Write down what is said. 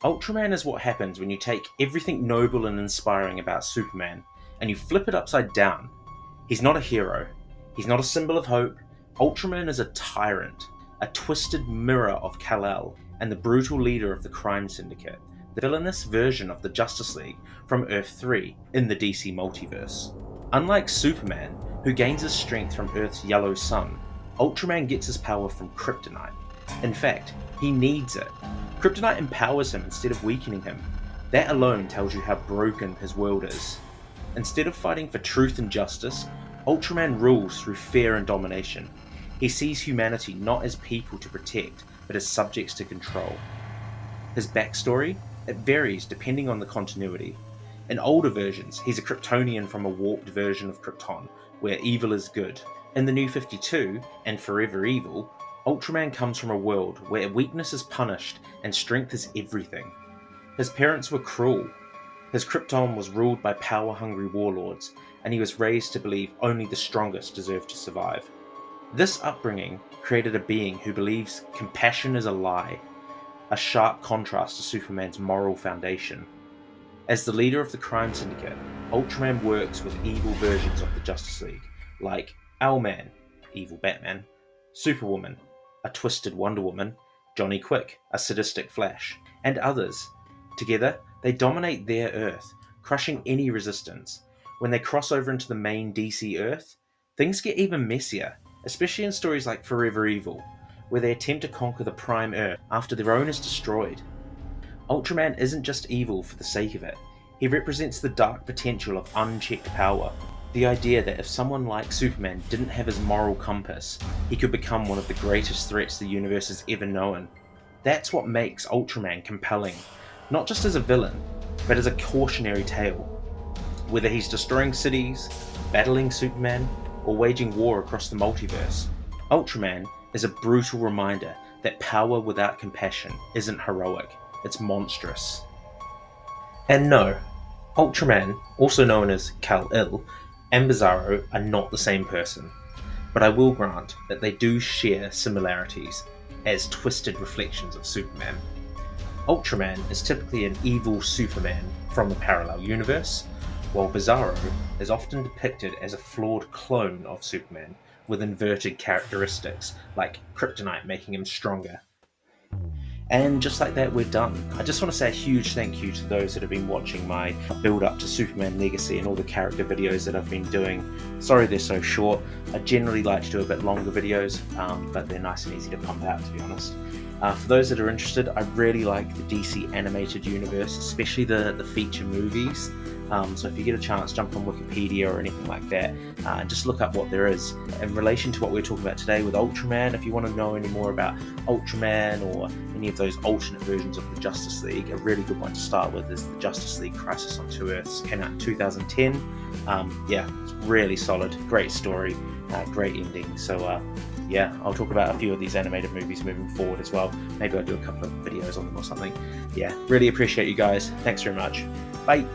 Ultraman is what happens when you take everything noble and inspiring about Superman and you flip it upside down. He's not a hero. He's not a symbol of hope. Ultraman is a tyrant, a twisted mirror of Kal-El, and the brutal leader of the Crime Syndicate, the villainous version of the Justice League from Earth 3 in the DC Multiverse. Unlike Superman, who gains his strength from Earth's yellow sun, Ultraman gets his power from Kryptonite. In fact, he needs it. Kryptonite empowers him instead of weakening him. That alone tells you how broken his world is. Instead of fighting for truth and justice, Ultraman rules through fear and domination. He sees humanity not as people to protect, but as subjects to control. His backstory? It varies depending on the continuity. In older versions, he's a Kryptonian from a warped version of Krypton, where evil is good. In the New 52, and Forever Evil, Ultraman comes from a world where weakness is punished and strength is everything. His parents were cruel. His Krypton was ruled by power-hungry warlords, and he was raised to believe only the strongest deserve to survive. This upbringing created a being who believes compassion is a lie, a sharp contrast to Superman's moral foundation. As the leader of the Crime Syndicate, Ultraman works with evil versions of the Justice League, like Owlman, evil Batman, Superwoman, a twisted Wonder Woman, Johnny Quick, a sadistic Flash, and others. Together, they dominate their Earth, crushing any resistance. When they cross over into the main DC Earth, things get even messier, especially in stories like Forever Evil, where they attempt to conquer the Prime Earth after their own is destroyed. Ultraman isn't just evil for the sake of it, he represents the dark potential of unchecked power. The idea that if someone like Superman didn't have his moral compass, he could become one of the greatest threats the universe has ever known. That's what makes Ultraman compelling, not just as a villain, but as a cautionary tale. Whether he's destroying cities, battling Superman, or waging war across the multiverse, Ultraman is a brutal reminder that power without compassion isn't heroic, it's monstrous. And no, Ultraman, also known as Kal-El, and Bizarro are not the same person, but I will grant that they do share similarities as twisted reflections of Superman. Ultraman is typically an evil Superman from a parallel universe, while Bizarro is often depicted as a flawed clone of Superman with inverted characteristics, like Kryptonite making him stronger. And just like that, we're done. I just want to say a huge thank you to those that have been watching my build up to Superman Legacy and all the character videos that I've been doing. Sorry they're so short. I generally like to do a bit longer videos, but they're nice and easy to pump out, to be honest. For those that are interested, I really like the DC animated universe, especially the feature movies. So if you get a chance, jump on Wikipedia or anything like that, and just look up what there is. In relation to what we're talking about today with Ultraman, if you want to know any more about Ultraman or any of those alternate versions of the Justice League, a really good one to start with is the Justice League Crisis on Two Earths. Came out in 2010. It's really solid, great story, great ending. So I'll talk about a few of these animated movies moving forward as well. Maybe I'll do a couple of videos on them or something. Yeah, really appreciate you guys. Thanks very much. Bye.